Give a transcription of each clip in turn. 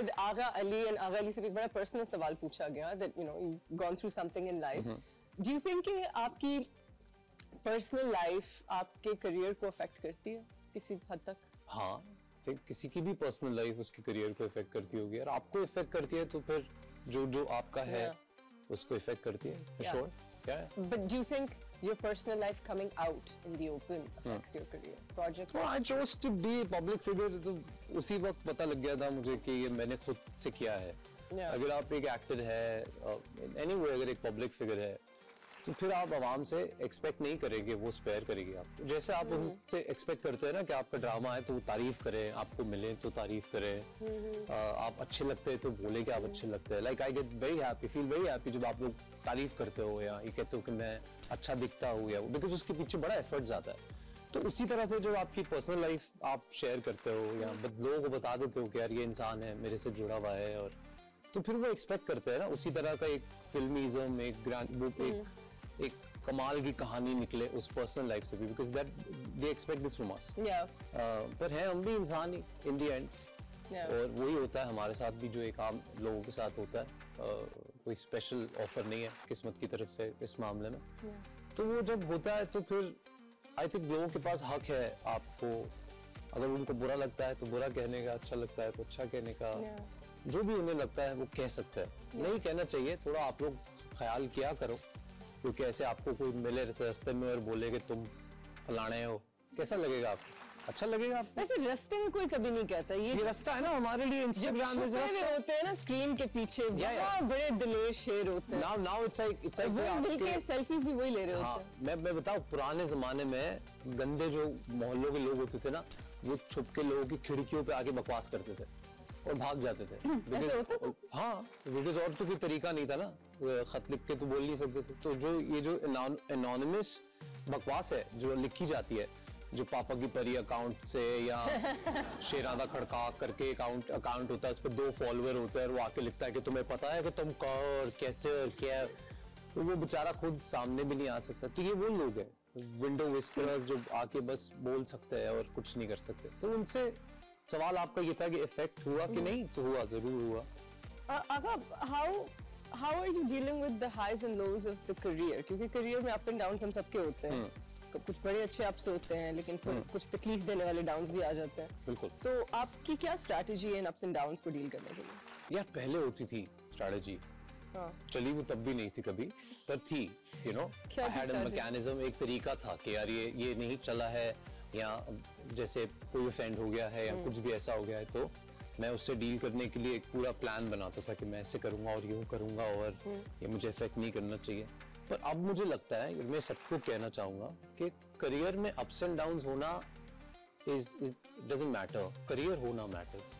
with Agha Ali, and Agha Ali से एक बड़ा personal सवाल पूछा गया that you know you've gone through something in life. Do you think कि आपकी personal life आपके career को affect करती है किसी हद तक? हाँ, किसी की भी पर्सनल लाइफ उसके करियर को इफेक्ट करती होगी, और आपको इफेक्ट करती है तो फिर जो आपका है उसको इफेक्ट करती है, for sure. क्या है? But do you think your personal life coming out in the open affects your career? Projects? Well, I chose to be a public figure, तो उसी वक्त पता लग गया था मुझे कि ये मैंने खुद से किया है. अगर आप एक एक्टर है, anyway अगर एक पब्लिक फिगर है, तो फिर आप आवाम से एक्सपेक्ट नहीं करेंगे वो स्पेयर करेगी आपको. जैसे आप उनसे एक्सपेक्ट करते हैं ना कि आपका ड्रामा है तो वो तारीफ करें, आपको मिले तो तारीफ करें, आप अच्छे लगते हैं तो बोले कि आप अच्छे लगते हैं. Like I get very happy, feel very happy जब आप लोग तारीफ करते हो या ये कहते हो कि मैं अच्छा दिखता हूँ, या बिकॉज उसके पीछे बड़ा एफर्ट जाता है. तो उसी तरह से जब आपकी पर्सनल लाइफ आप शेयर करते हो या लोगों को बता देते हो कि यार ये इंसान है मेरे से जुड़ा हुआ है, और तो फिर वो एक्सपेक्ट करते हैं ना उसी तरह का एक फिल्मिज्म, एक कमाल की कहानी निकले उस पर्सनल लाइफ से भी, because that they expect this from us. पर है हम भी इंसान ही इन द एंड, और वही होता है हमारे साथ भी जो एक आम लोगों के साथ होता है. कोई स्पेशल ऑफर नहीं है किस्मत की तरफ से इस मामले में. तो वो जब होता है तो फिर आई थिंक लोगों के पास हक है आपको, अगर उनको बुरा लगता है तो बुरा कहने का, अच्छा लगता है तो अच्छा कहने का, जो भी उन्हें लगता है वो कह सकता है. नहीं कहना चाहिए, थोड़ा आप लोग ख्याल किया करो, क्योंकि ऐसे आपको कोई मिले रास्ते में और बोले कि तुम फलाने हो, कैसा लगेगा आपको? अच्छा लगेगा आपको? वैसे रास्ते में कोई कभी नहीं कहता. ये रास्ता है ना हमारे लिए. इंस्टाग्राम में होते हैं ना स्क्रीन के पीछे, बड़े दिलेर शेर होते हैं. नाउ इट्स लाइक वो मिलके सेल्फीज भी वही ले रहे होते हैं. मैं बताऊं, पुराने जमाने में गंदे जो मोहल्लों के लोग होते थे ना, वो छुप के लोगों की खिड़कियों पे आके बकवास करते थे और भाग जाते थे. हाँ, बिकॉज और तो कोई तरीका नहीं था ना, खत लिख के तो बोल नहीं सकते थे. तो ये जो एनोनिमस बकवास है जो लिखी जाती है, जो पापा की परी अकाउंट से या शेरादा खड़का करके अकाउंट होता है, उस पर 2 फॉलोअर होते हैं और वो आके लिखता है कि तुम्हें पता है कि तुम कौन और कैसे और क्या, तो वो बेचारा खुद सामने भी नहीं आ सकता. तो ये वो लोग हैं विंडो विस्परर्स जो आके बस बोल सकते हैं और कुछ नहीं कर सकते. तो उनसे सवाल आपका ये था कि इफेक्ट हुआ कि नहीं, तो हुआ, जरूर हुआ. How are you dealing with the highs and lows of the career? क्योंकि career में up and downs हम सबके होते हैं. कुछ बड़े अच्छे अप्स होते हैं, लेकिन फिर कुछ तकलीफ देने वाले डाउन्स भी आ जाते हैं. बिल्कुल. तो आपकी क्या स्ट्रैटेजी है इन अप्स एंड डाउन्स को डील करने के लिए? यार पहले होती थी स्ट्रैटेजी, चली वो तब भी नहीं थी कभी, पर थी. You know, I had a mechanism, एक तरीका था कि यार ये नहीं चला है, या जैसे कोई ऑफेंड हो गया है या कुछ भी ऐसा हो गया है, तो मैं उससे डील करने के लिए एक पूरा प्लान बनाता था कि मैं ऐसे करूंगा और यूं करूंगा और ये मुझे इफेक्ट नहीं करना चाहिए. पर अब मुझे लगता है, मैं सबको कहना चाहूंगा कि करियर में अप्स एंड डाउन्स होना डजंट मैटर, करियर होना मैटर्स.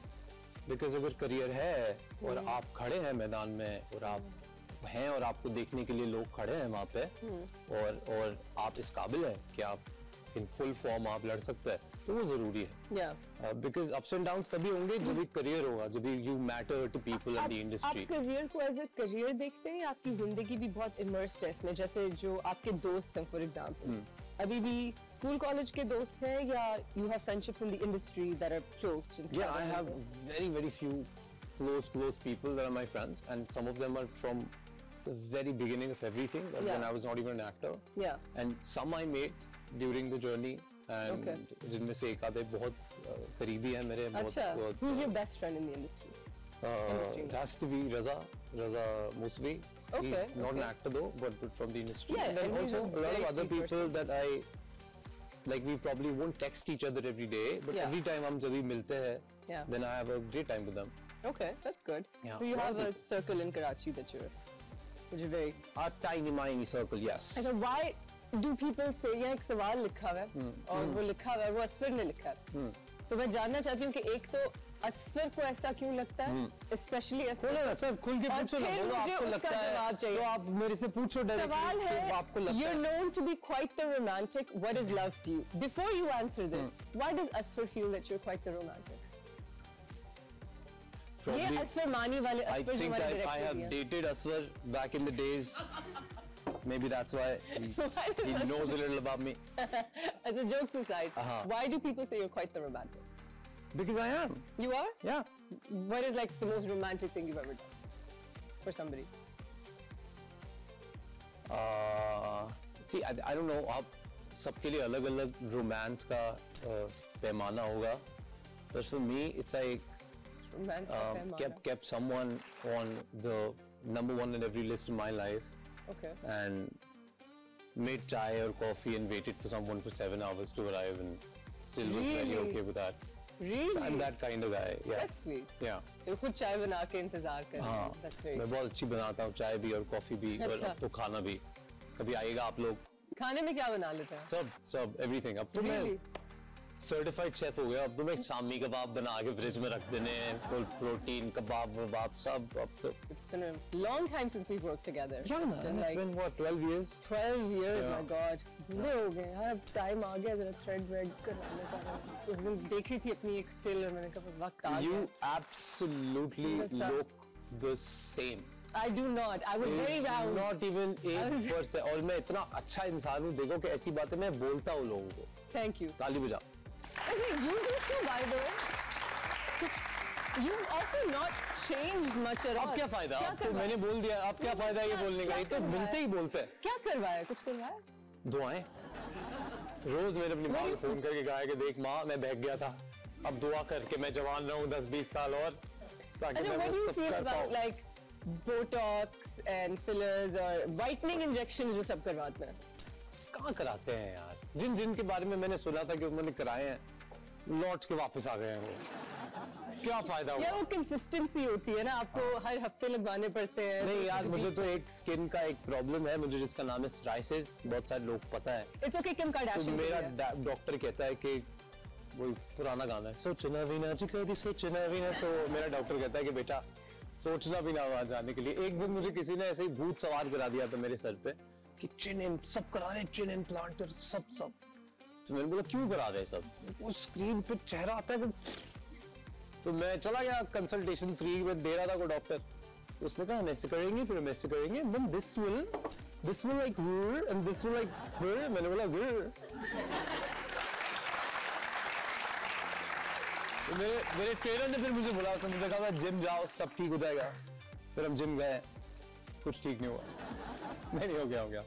बिकॉज अगर करियर है और आप खड़े हैं मैदान में, और आप हैं और आपको देखने के लिए लोग खड़े हैं वहां पे, और आप इस काबिल हैं कि आप इन फुल फॉर्म आप लड़ सकते हैं, तो वो जरूरी है. बिकॉज अप्स एंड डाउन्स तभी होंगे जब एक करियर होगा, जब you matter to people in the industry. आप करियर को एज अ करियर देखते हैं, आपकी जिंदगी भी बहुत इमर्स्ड है इसमें? जैसे जो आपके दोस्त हैं फॉर एग्जांपल, अभी भी स्कूल कॉलेज के दोस्त हैं, या you have friendships in the industry that are close? Yeah, I have very few close people that are my friends, and some of them are from the very beginning of everything, when I was not even an actor. And some I met during the journey, and जिनमें से एक आधे बहुत करीबी हैं मेरे. अच्छा, who's your best friend in the industry? It has to be Raza Musvi. He's not an actor though, but from the industry. Yeah, and then also a lot of other people that I like. We probably won't text each other every day, but every time हम जब भी मिलते हैं, then I have a great time with them. Okay, that's good. So you have a circle in Karachi that you're very a tiny circle, yes. अच्छा, why do people say, यहाँ एक सवाल लिखा हुआ है और वो लिखा हुआ है, वो असफर ने लिखा है. तो मैं जानना चाहती हूँ कि एक तो असफर को ऐसा क्यों लगता है, स्पेशली असफर? बोलो ना सर, खुल के पूछो ना, बोलो आपको लगता है तो आप मेरे से पूछो डायरेक्टली. सवाल है, आपको लगता है you're known to be quite the romantic. What is love to you? Before you answer this, why does Asfar feel that you're quite the romantic? ये असफर मानी वाले असफर जो हमारे डायरेक्टर हैं. I have dated Asfar back in the days. Maybe that's why he knows a little about me. As a jokes aside, why do people say you're quite the romantic? Because I am. You are? Yeah. what is like the most romantic thing you've ever done for somebody? See, I don't know. आप सबके लिए अलग-अलग romance का पैमाना होगा. But for me, it's like Romance का पैमाना. kept someone on the number one in every list in my life. Okay. And made chai or coffee and waited for someone for 7 hours to arrive and still was very Really? okay with that. Really? So I'm that kind of guy. Yeah. That's sweet. Yeah. तो खुद चाय बना के इंतजार कर रहे हाँ. हैं. That's very मैं sweet. बहुत अच्छी बनाता हूँ चाय भी और कॉफी भी और अच्छा. अब तो खाना भी. कभी आइएगा आप लोग. खाने में क्या बना लेते हैं? सब everything. अब तो Really? मैं सर्टिफाइड शेफ हो गया. अब तो मैं शामी कबाब बना के फ्रिज में रख देने हैं. फुल प्रोटीन कबाब वबाब सब. अब तो It's been a long time since we've worked together. yeah, It's man, been it's like been what 12 years. 12 years, Yeah. my God. बूढ़े हो गए यार. अब टाइम आ गया जरा थ्रेड वेड करवाने का. उस दिन देख रही थी अपनी एक स्टिल और मैंने कहा वक्त आ You गया. absolutely That's right. look the same. I do not. I was very round. Not even was- 8%. और मैं इतना अच्छा इंसान हूँ. देखो कि ऐसी बातें मैं बोलता हूँ लोगों को. Thank you. ताली बजा. Listen, you do too, by the way. You've also not changed much at all. अब क्या फायदा? क्या अब तो करवाया? मैंने बोल दिया. अब क्या फायदा ये बोलने का? क्या ये तो करवाया? मिलते ही बोलते हैं. क्या करवाया? कुछ करवाया? दुआएं. रोज मैंने अपनी माँ को फोन करके कहा कि देख माँ मैं बहक गया था. अब दुआ करके मैं जवान रहूं 10-20 साल और ताकि अच्छा, मैं what do वो you सब feel कर about पाऊं. like Botox and fillers or whitening injections जो सब करवाते हैं? कहाँ कराते हैं यार. जिन के बारे में मैंने सुना था कि उन्होंने कराए हैं लौट के वापस आ गए हैं वो. क्या फायदा हुआ? यार वो कंसिस्टेंसी होती है ना, आपको हर हफ्ते लगवाने पड़ते हैं. नहीं यार मुझे तो एक स्किन का एक प्रॉब्लम है मुझे जिसका नाम है सोराइसिस. बहुत सारे लोग पता है. It's okay. किम तो कार्दाशियन मेरा डॉक्टर कहता है कि वही पुराना गाना है सोचना भी ना जी कभी सोचना भी ना. तो मेरा डॉक्टर कहता है कि बेटा सोचना भी ना वहां जाने के लिए. एक दिन मुझे किसी ने ऐसे ही भूत सवार करा दिया था मेरे सर पे कि सब करा रहे चिन इम्प्लांट सब. तो मैंने बोला क्यों करा रहे सब. वो स्क्रीन पे चेहरा आता है. तो मैं चला गया कंसल्टेशन फ्री में दे रहा था कोई डॉक्टर. तो उसने कहा हम ऐसे करेंगे फिर हम ऐसे करेंगे then this will like and this will like मैंने बोला तो मेरे ट्रेनर ने फिर मुझे बोला. उसने मुझे कहा जिम जाओ सब ठीक हो जाएगा. फिर हम जिम गए कुछ ठीक नहीं हुआ. नहीं हो गया.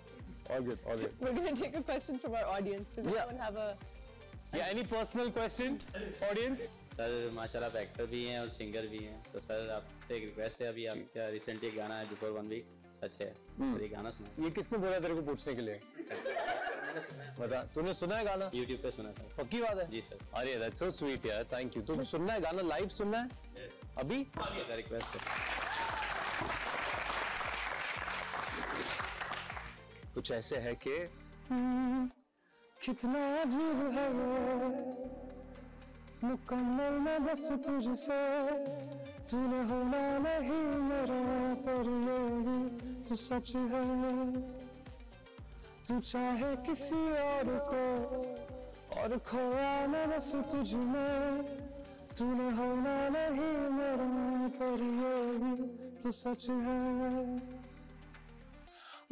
All good. We're going to take a question from our audience. Does Yeah. anyone have a... Yeah, any personal question, audience? Sir माशाल्लाह आप एक्टर भी हैं और सिंगर भी हैं. तो सर आपसे एक रिक्वेस्ट है. अभी आपका रिसेंटली एक गाना है बिफोर 1 वीक सच है. तो ये गाना सुना. ये किसने बोला तेरे को पूछने के लिए? बता तूने सुना है गाना? YouTube पे सुना था. पक्की बात है? जी सर. अरे that's so sweet यार. Thank you. तो सुनना है गाना लाइव सुनना है? अभी? आपका रिक्वेस्ट है. कुछ ऐसे है कि कितना अजीब है ये मुकम्मल न बस तुझसे तूने होना नहीं मेरा पर ये भी तू सच है. तू चाहे किसी और को और खोया न बस तुझ में तूने होना नहीं मेरा पर ये भी तू सच है.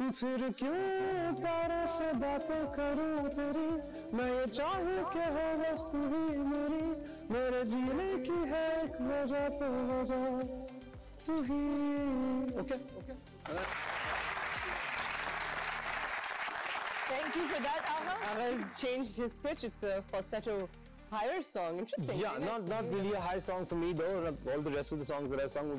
फिर क्यों तारों से बातें करूं तेरी मैं ये चाहूं कि हो बस तू ही मेरे जीने की है एक वजह तो वजह तू ही. Okay. Thank you for that, Ava. Ava's changed his pitch. It's a falsetto higher song. Interesting. Yeah, not really a high song for me though. All the rest of the songs that I've sung